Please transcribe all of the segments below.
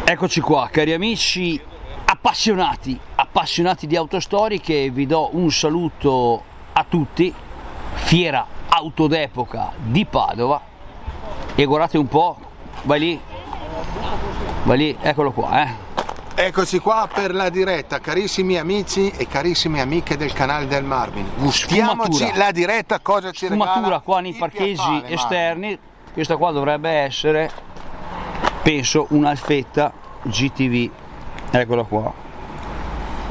Eccoci qua, cari amici appassionati di autostoriche, vi do un saluto a tutti. Fiera auto d'epoca di Padova, e guardate un po', vai lì, eccolo qua, Eccoci qua per la diretta, carissimi amici e carissime amiche del canale del Marvin. Gustiamoci la diretta, cosa ci regala. Sfumatura qua nei parcheggi esterni. Questa qua dovrebbe essere, penso, un'Alfetta GTV, eccola qua.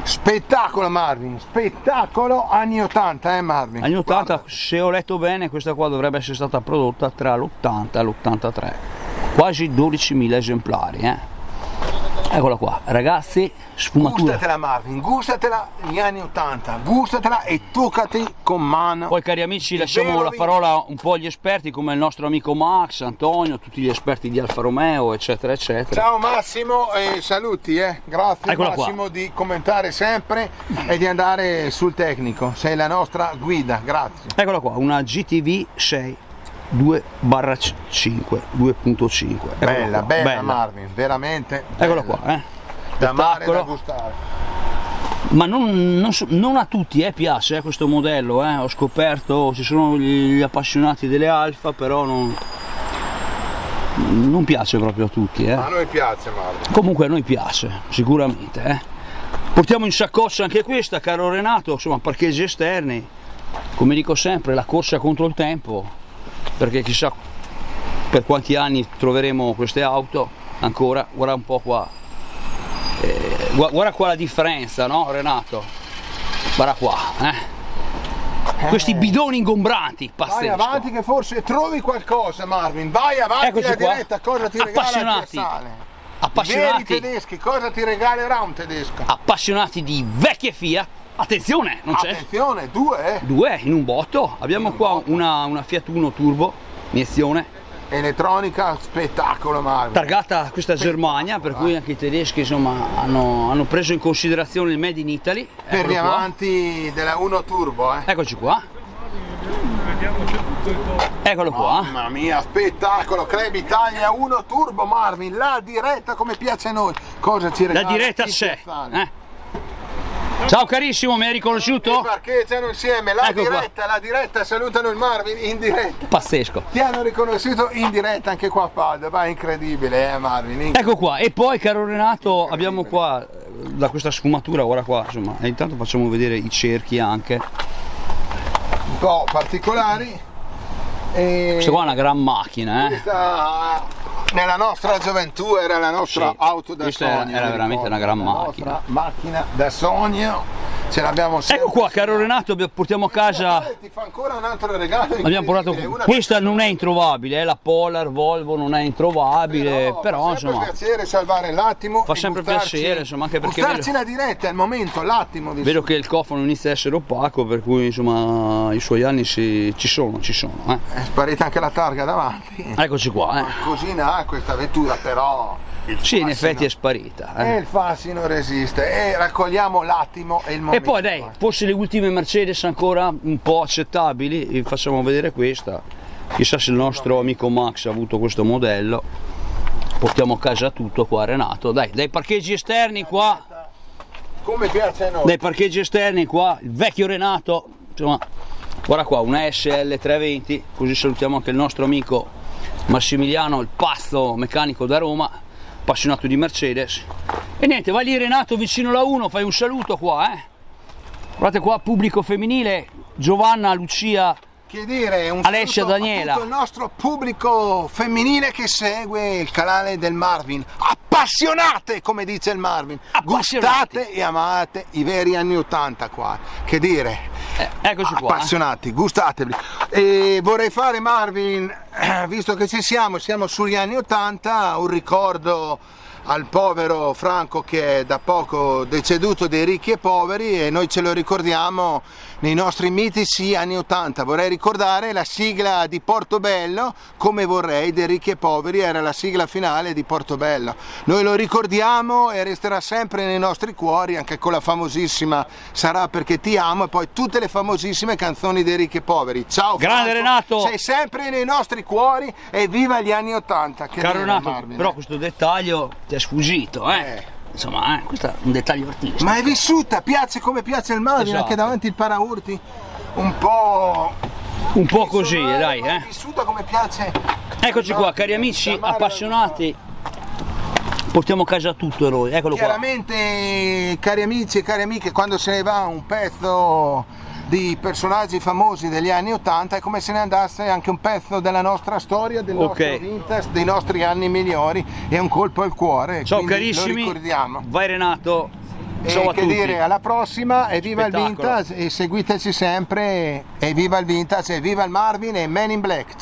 Spettacolo Marvin, spettacolo anni 80, Marvin? Anni 80, guarda. Se ho letto bene, questa qua dovrebbe essere stata prodotta tra l'80 e l'83, quasi 12.000 esemplari, Eccola qua, ragazzi, sfumatura. Gustatela Marvin, gustatela gli anni 80, gustatela e toccati con mano. Poi, cari amici, lasciamo la parola un po' agli esperti, come il nostro amico Max, Antonio, tutti gli esperti di Alfa Romeo, eccetera eccetera. Ciao Massimo e saluti, grazie. Eccola Massimo qua. di commentare sempre e di andare sul tecnico, sei la nostra guida, grazie. Eccola qua, una GTV 6 2/5 2.5. Bella Marvin, veramente Eccola bella. Qua, Da amare e da Spettacolo. gustare. Ma non a tutti piace questo modello, ho scoperto, ci sono gli appassionati delle Alfa, però non piace proprio a tutti, A noi piace Marvin. Comunque a noi piace, sicuramente, Portiamo in saccoccia anche questa, caro Renato, insomma, parcheggi esterni, come dico sempre, la corsa contro il tempo, perché chissà per quanti anni troveremo queste auto ancora. Guarda un po' qua, guarda qua la differenza, no Renato? Guarda qua, questi bidoni ingombranti, pazzesco. Vai avanti che forse trovi qualcosa Marvin, vai avanti. Eccoci la qua. diretta, cosa ti regala il Piazzale? Veri tedeschi, cosa ti regalerà un tedesco? Appassionati di vecchie Fiat, attenzione, non c'è? Attenzione, due in un botto. Abbiamo qua una Fiat Uno Turbo, iniezione, elettronica, spettacolo Marvin. targata questa Germania, per cui anche i tedeschi insomma hanno preso in considerazione il Made in Italy. Per Eccolo gli qua. amanti della Uno Turbo, Eccoci qua. Eccolo qua. Mamma mia, spettacolo, Club Italia 1 Turbo Marvin, la diretta come piace a noi. Cosa ci regala? La diretta il c'è. Piazzale? Ciao carissimo, mi hai riconosciuto? Parcheggiano insieme, la Ecco qua. diretta, salutano il Marvin in diretta. Pazzesco. Ti hanno riconosciuto in diretta anche qua a Padova, incredibile Marvin. Ecco qua, e poi caro Renato abbiamo qua, da questa sfumatura, guarda qua, insomma, e intanto facciamo vedere i cerchi anche. Un po' particolari. Questa qua è una gran macchina, Questa nella nostra gioventù era la nostra auto da questa sogno. era veramente una gran macchina. La nostra macchina da sogno. Ce l'abbiamo sempre. Ecco qua, caro Renato, portiamo a casa. Ti fa ancora un altro regalo. Abbiamo portato. Questa non è introvabile, la Polar Volvo non è introvabile, però fa insomma. sempre piacere salvare l'attimo. Fa sempre piacere, insomma, anche perché gustarci la diretta, è il momento, l'attimo. Vedo che il cofano inizia a essere opaco, per cui insomma i suoi anni ci sono. È sparita anche la targa davanti. Eccoci qua, Cosina ha questa vettura, però. Sì, in effetti è sparita. E il fascino resiste. E raccogliamo l'attimo e il momento. E poi dai, forse le ultime Mercedes ancora un po' accettabili, vi facciamo vedere questa. Chissà se il nostro amico Max ha avuto questo modello. Portiamo a casa tutto qua, Renato. Dai, dai parcheggi esterni qua. Come piace a noi. Dai parcheggi esterni qua, il vecchio Renato. Insomma, guarda qua, una SL 320, così salutiamo anche il nostro amico Massimiliano, il pazzo meccanico da Roma, appassionato di Mercedes. E niente, vai lì Renato vicino alla 1, fai un saluto qua, Guardate qua, pubblico femminile, Giovanna, Lucia, Che dire, un Alessia, saluto Daniela. a tutto il nostro pubblico femminile che segue il canale del Marvin. Appassionate, come dice il Marvin. Gustate e amate i veri anni 80 qua. Che dire, eccoci qua. appassionati, gustatevi. E vorrei fare, Marvin, visto che siamo sugli anni 80, un ricordo al povero Franco che è da poco deceduto, dei ricchi e poveri, e noi ce lo ricordiamo nei nostri mitici anni 80. Vorrei ricordare la sigla di Portobello, come vorrei, dei ricchi e poveri, era la sigla finale di Portobello. Noi lo ricordiamo e resterà sempre nei nostri cuori, anche con la famosissima Sarà perché ti amo, e poi tutte le famosissime canzoni dei ricchi e poveri. Ciao Grande Franco, Renato, sei sempre nei nostri cuori e viva gli anni 80. Che Caro dire, Renato, Marvin, però questo dettaglio ti è sfuggito, insomma, questo è un dettaglio artistico. Ma è vissuta, piace come piace il Marvin, Esatto. anche davanti il paraurti, un po' così, dai, ma è vissuta come piace. Eccoci qua, cari amici appassionati, portiamo a casa tutto Eroi, eccolo qua. Chiaramente, cari amici e cari amiche, quando se ne va un pezzo di personaggi famosi degli anni 80 è come se ne andasse anche un pezzo della nostra storia, del nostro vintage, dei nostri anni migliori, è un colpo al cuore. Ciao quindi carissimi, lo ricordiamo. vai Renato, ciao a che tutti. dire, alla prossima e viva Spettacolo. il vintage e seguiteci sempre e viva il vintage e viva il Marvin e Men in Black.